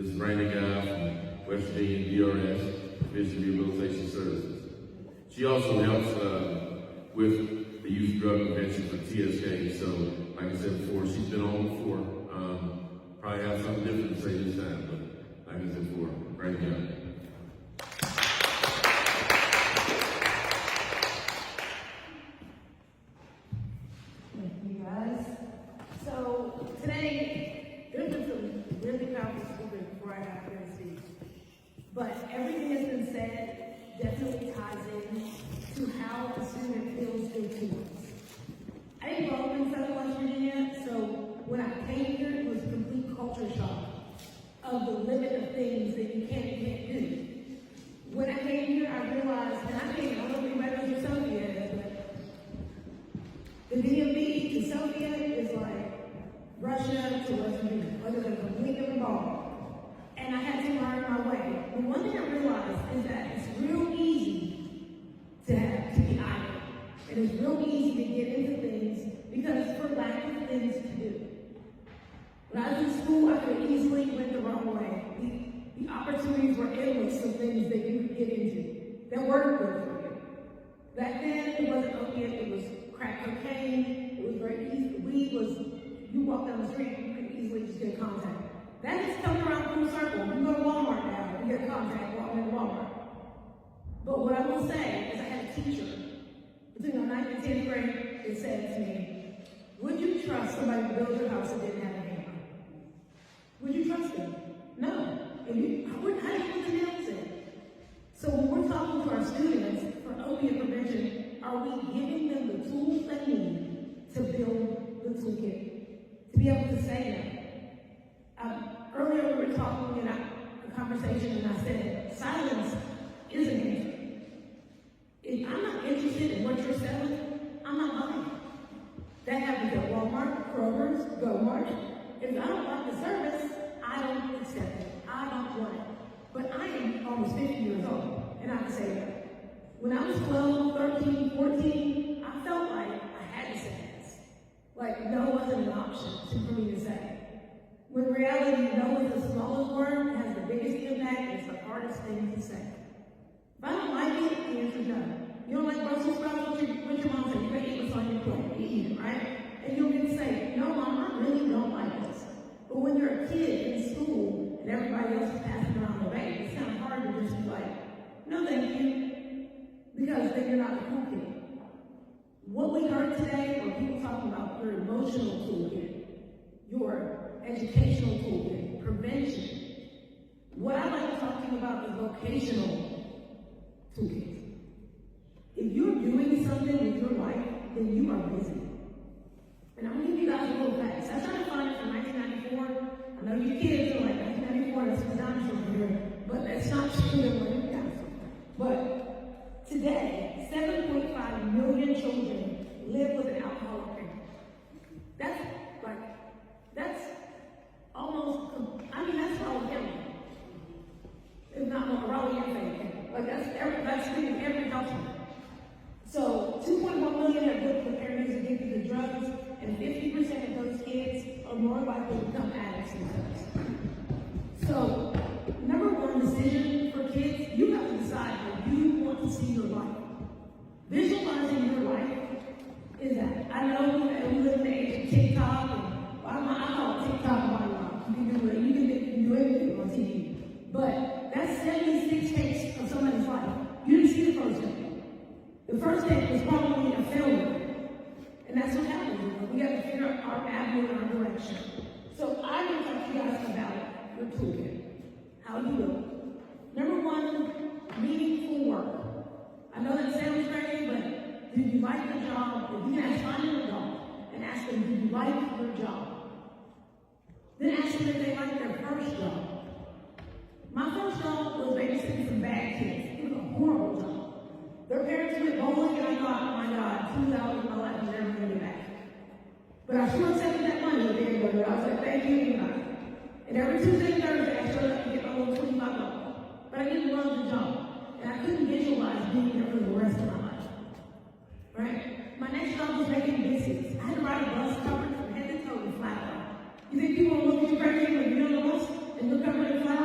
This is Rayna Guy from West Virginia DRS, Division of Rehabilitation Services. She also helps with the youth drug prevention for TSK. So, like I said before, she's been on before. Probably have something different to say this time, but like I said before, Rayna Guy. So today, there's been some really powerful speakers before I got here to speak. But everything that's been said definitely ties in to how a student feels their tools. I didn't grow up in Southern West Virginia, so when I came here, it was a complete culture shock of the limit of things that you can and can't do. When I came here, I realized, and I don't know if anybody knows what Sophia is, but the DMV to Sophia is like Russia to West Virginia. Like it's a complete different ball. And I had to learn my way. But one thing I realized is that it's real easy to be idle. And it's real easy to get into things because for lack of things to do. When I was in school, I could easily went the wrong way. The opportunities were endless of things that you could get into that weren't good for you. Back then, it wasn't opiate, it was crack cocaine, it was very easy. Weed was, you walk down the street, you could easily just get contact. That is coming around full circle. You go to Walmart now, you get contact walking into Walmart. But what I will say is I had a teacher between the 9th and 10th grade that said to me, would you trust somebody to build your house that didn't have a hammer? Would you trust them? No. And how do you put the nails in? So when we're talking to our students for opiate prevention, are we giving them the tools they need to build the toolkit? To be able to say that. Earlier we were talking in a conversation and I said, silence is an answer. If I'm not interested in what you're selling, I'm not buying. That happens at Walmart, Kroger's, Go-Mart. If I don't like the service, I don't accept it. I don't want it. But I am almost 50 years old, and I can say that. When I was 12, 13, 14, I felt like I had to say this. Like no wasn't an option for me to say. When in reality, no is the smallest word, has the biggest impact, and it's the hardest thing to say. If I don't like it, the answer's no. You don't like Brussels sprouts? What your mom said? You better eat what's on your plate. You eat it, right? And you'll get to say, no, Mom, I really don't like this. But when you're a kid in school and everybody else is passing around the way, it's kind of hard to just be like, no, thank you. Because then you're not a cool kid. What we heard today were people talking about your emotional toolkit, your educational toolkit, prevention. What I like to talk to you about is vocational toolkit. If you're doing something with your life, then you are busy. And I'm going to give you guys a little facts. I tried to find it from 1994. I know you kids are like 1994, that's the dinosaur here, but that's not true. But today, 7.5 million children live with an alcoholic parent. That's almost, that's Raleigh County. If not more, Raleigh County. Like that's every household. So 2.1 million have lived with parents addicted to drugs, and 50% of those kids are more likely to become addicts themselves. So, number one decision for kids, you have to decide how you want to see your life. Visualizing your life is that. I know that we live in the age of TikTok, and I call it TikTok my life. You can do anything on TV. But that's 76 takes of somebody's life. You didn't see the first take. The first take was probably a failure. And that's what happens. We got to figure out our avenue and our direction. So I'm going to talk to you guys about your toolkit. How do you do it? Number one, meaningful work. I know that sounds crazy, but do you like your job? If you can find your job and ask them, do you like your job? Then ask them if they like their first job. My first job was babysitting some bad kids. It was a horrible job. Their parents went bowling, and I thought, oh my God, 2 hours of my life is never going to get back. But I sure accepted that money at the end of it. I was like, thank you, good night. And every Tuesday and Thursday, I showed up to get my little $25. But I didn't love the job. And I couldn't visualize being there for the rest of my life. Right? My next job was making biscuits. I had to ride a bus covered from head to toe in flat out. You think people will look at you crazy when you're on the bus and look covered in flat out?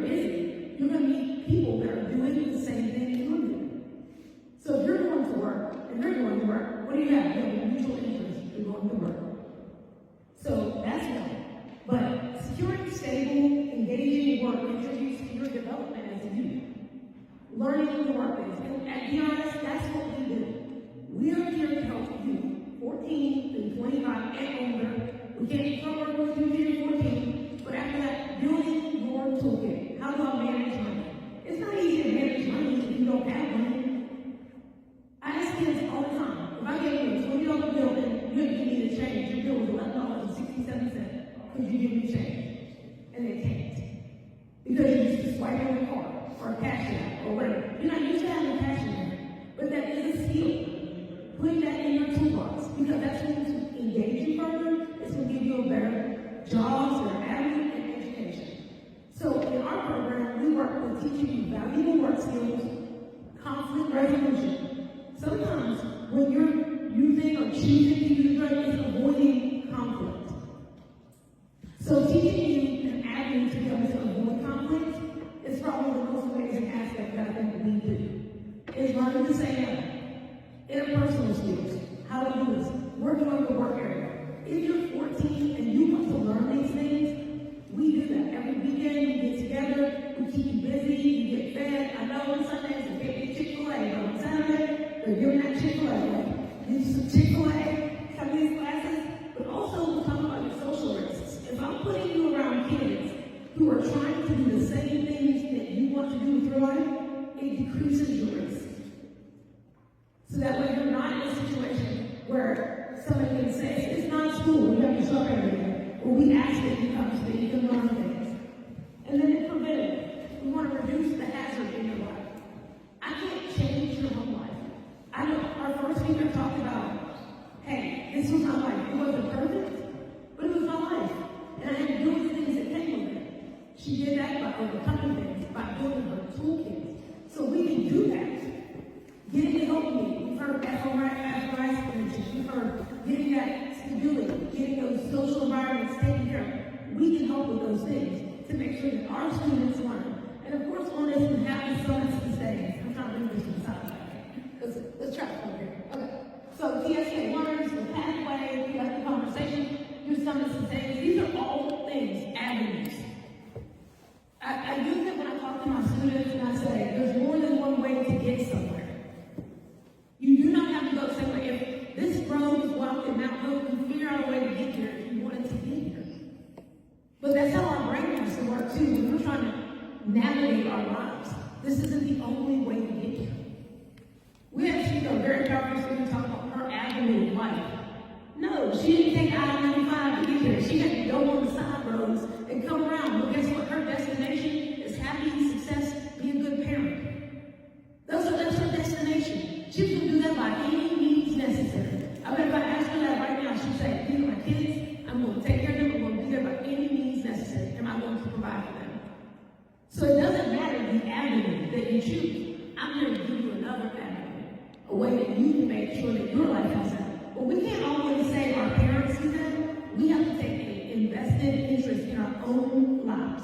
busy, you're going to meet people that are doing the same thing you're doing. So if you're going to work, and they're going to work, what do you have? You have a mutual interest. You're going to work. So that's one. But securing stable, engaging work contributes to your development as a youth. Learning the workplace. And at DRS, that's what we do. We are here to help you, 14 to 25 and older. We can't come work with you here at 14, but after that, building your toolkit. How do I manage money? It's not easy to manage money if you don't have money. I ask kids all the time, if I gave you a $20 bill and you had to give me the change, your bill was $11.67. Could you give me change? And they can't. Because you're used to swiping a card or a cash app or whatever. You're not used to having a cash in there. But that is a skill. Putting that in your toolbox, because that's going to engage you further. It's going to give you a better jobs or avenue in education. So in our program, we work with teaching you valuable work skills, conflict resolution. Sometimes when you're using or choosing to use drugs, it's avoiding conflict. So teaching you an avenue to be able to avoid conflict is probably the most amazing aspect that I think we do. Is learning to say no. Interpersonal skills, how to do this, working on the work area. If you're 14 and you want to learn these things, we do that. Every weekend we get together, we keep you busy, you get fed. I know on Sundays you can't get Chick-fil-A, but on Saturday, they're giving that Chick-fil-A. Get you some Chick-fil-A, come to these classes, but also we'll talk about your social risks. If I'm putting you around kids who are trying to do the same things that you want to do with your life, it decreases your risk. So that way you're not in a situation where somebody can say, it's not school, you have to show up every day. Or we ask that you come so that you can learn things. And then in preventative, we want to reduce the hazard in your life. I can't change your home life. I know our first speaker talked about, hey, this was my life. It wasn't perfect, but it was my life. And I had to do the things that came with it. She did that by overcoming things, by building her toolkit. So we can do that. Getting the help you need. We've heard FOI prevention. We've heard getting that stability, getting those social environments taken care of. We can help with those things to make sure that our students learn. And of course, on this, we have the summits and stays. I'm trying to bring this to the side. Let's try it over here. Okay. So TSK learners, the pathway, we have the conversation, do summits and stays. These are all things, avenues. I use it when I talk to my students and I say, there's more than one way to get somewhere. You do not have to go somewhere. If this road is blocked and Mount Hope, you figure out a way to get here if you wanted to get here. But that's how our brain has to work too. When we're trying to navigate our lives, this isn't the only way to get here. We had a very powerful student talk about her avenue of life. No, she didn't take I-95 to get here. She had to go on the side roads and come around. But guess what? Her destination is happy, success, be a good parent. That's her destination. She's going to do that by any means necessary. I bet if I asked her that right now, she'd say, these are my kids, I'm going to take care of them, I'm going to be there by any means necessary, and I'm going to provide for them. So it doesn't matter the avenue that you choose. I'm going to give you another avenue, a way that you can make sure that your life is set. But we can't always say our parents do that. We have to take an invested interest in our own lives.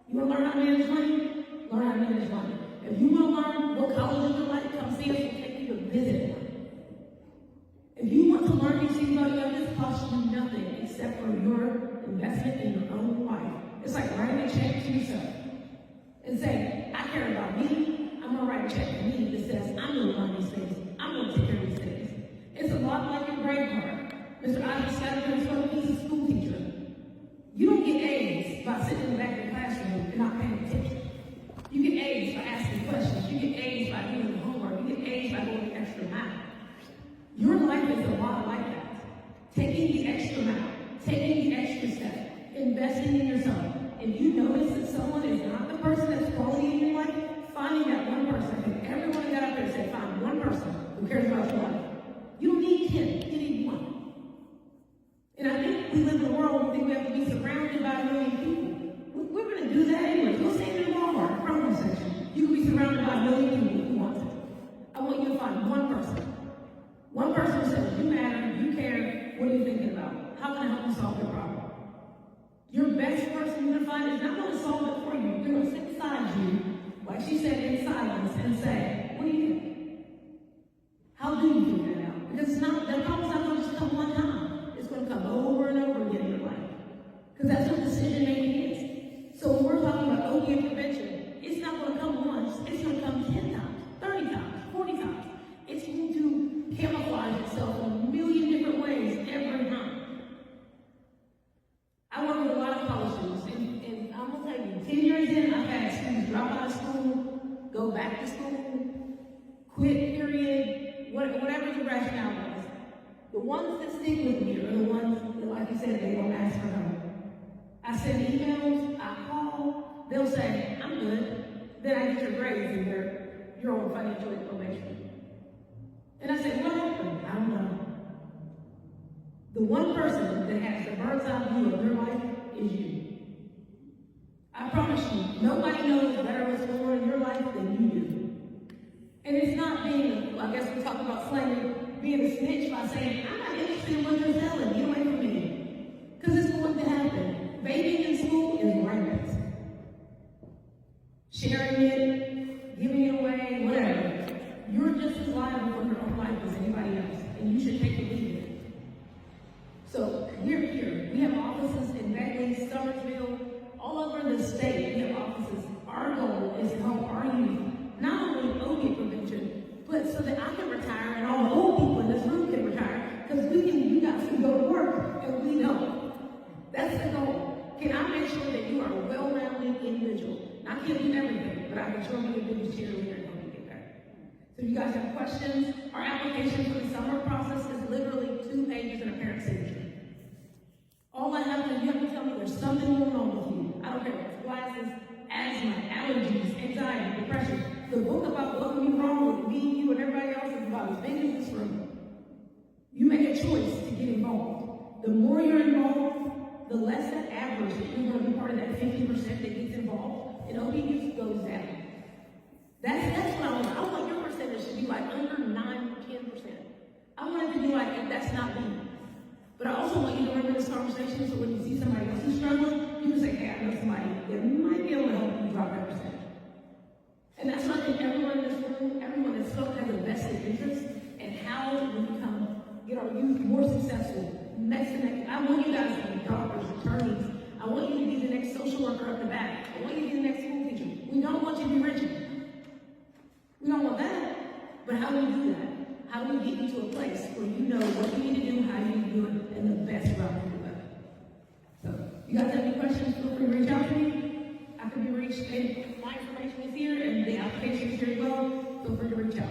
You want to learn how to manage money? Learn how to manage money. If you want to learn what college is like, come see us. We'll take you to visit one. If you want to learn these things about yoga, this costs you nothing except for your investment in your own life. It's like writing a check to yourself and saying, I care about me. I'm going to write a check for me that says, I'm going to learn these things. I'm going to take care of these things. It's a lot like your grade card. Mr. Isaac Scott, he's a school teacher. You don't get A's by sitting in the back of the classroom and not paying attention. You get A's by asking questions. You get A's by doing the homework. You get A's by going the extra mile. Your life is a lot like that. Taking the extra mile, taking the extra step, investing in yourself. If you notice that someone is not the person that's quality in your life, finding that one person. If everyone got up there and said, find one person who cares about your life. You don't need 10, you need one. And I think we live in a world where we think we have to be surrounded by a million people. We're going to do that anyway. Go stand in Walmart, produce section. You can be surrounded by a million people if you want to. I want you to find one person. One person who says, you matter, you care, what are you thinking about? How can I help you solve your problem? Your best person you're gonna find is not gonna solve it for you. They're gonna sit beside you, like she said, in silence, and say, what do you think? How do you figure it out? Because it's not, the problem's not gonna just come one time. It's gonna come over and over again in your life. Because that's what decision making is. So when we're talking about opiate prevention, it's not gonna come once, it's gonna come 10 times, 30 times, 40 times. It's going to camouflage itself in a million different ways every time. I work with a lot of college students, and I'm gonna tell you, 10 years in, I've had students drop out of school, go back to school, quit, period, whatever the rationale was. The ones that stick with me are the ones that, like you said, they don't ask for help. I send emails, I call, they'll say, I'm good. Then I get your grades and you're on financial information. And I said, what happened? I don't know. The one person that has the bird's eye view of your life is you. I promise you, nobody knows better what's going on in your life than you do. And it's not being, I guess we talk about slang, being a snitch by saying, I'm not interested in what you're selling, get away from me. Because it's going to happen. Vaping in school is rampant. Sharing it, giving it away, whatever. You're just as liable for your own life as anybody else, and you should take the lead in it. So we're here. We have offices in Beckley, Summersville, all over the state. We have offices. Our goal is to help our youth, not only opiate prevention, but so that I can retire and all the old people in this room can retire, because you guys can go to work and we don't. That's the goal. Can I make sure that you are a well-rounded individual? I can't do everything, but I can show you the biggest cheerleader and help you get there. So if you guys have questions, our application for the summer process is literally 2 pages and a parent's signature. All I have to, you have to tell me there's something going on with you. I don't care if it's glasses, asthma, allergies, anxiety, depression. The book about what can be wrong with me, you, and everybody else is about as big as this room. You make a choice to get involved. The more you're involved, the less that average that you're going to be part of that 50% that gets involved, and OD use goes down. That's what I want. I want your percentage to be like under 9, 10%. I want it to be like, that's not me. But I also want you to remember this conversation, so when you see somebody else who's struggling, you can say, hey, I know somebody that might be able to help you drop that percentage. And that's what I think everyone in this room, everyone that spoke has a vested interest in how we get our youth more successful. Next to next, I want you guys to be doctors, attorneys. I want you to be the next social worker up the back. I want you to be the next school teacher. We don't want you to be rich. We don't want that. But how do we do that? How do we get you to a place where you know what you need to do, how you need to do it, and the best route to do that? So, you guys have any questions, feel free to reach out to me. I can be reached, and my information is here, and the application is here as well. Feel free to reach out.